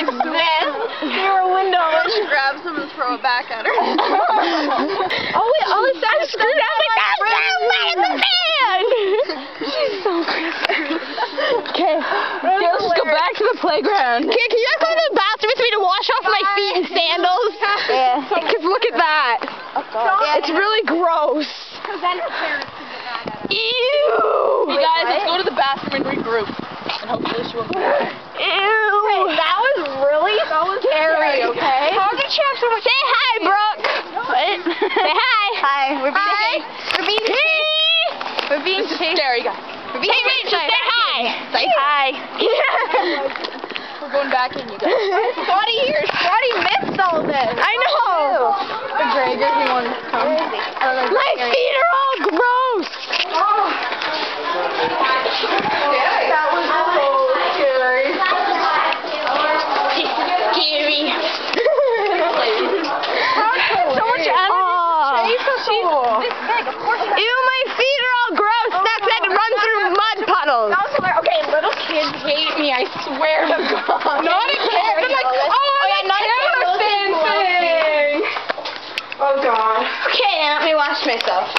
like this. There were windows. She grabs them and throw it back at her. All this time screwed up like that. Let the fan. She's so crazy. Okay, let's just go back to the playground. Okay, can you guys go to the bathroom with me to wash off my feet and sandals? Yeah. Because look at that. Oh, God. It's really gross. Because then her parents can get mad at her. Ew. Hey guys, let's go to the bathroom and regroup. And hopefully she won't be back. Ew. Hey, that was really scary, okay? How did she have so much? Say hi, Brooke. What? Say hi. Hi. We're being chased. We're being chased. Scary guys. We're being Hey, Rachel, say hi. Say hi. We're going back in, you guys. Scotty here. Scotty missed all this. I know. The Gregor, he wanted to come. My feet are all gross. That was so scary. Scary. So much energy. She's this big. Of course. Ew, my feet are all gross. Next, I can run through mud puddles. Okay, little kids hate me, I swear to God. Not a kid. I'm like, not a kid. Thing. Oh, God. Okay, now let me wash myself.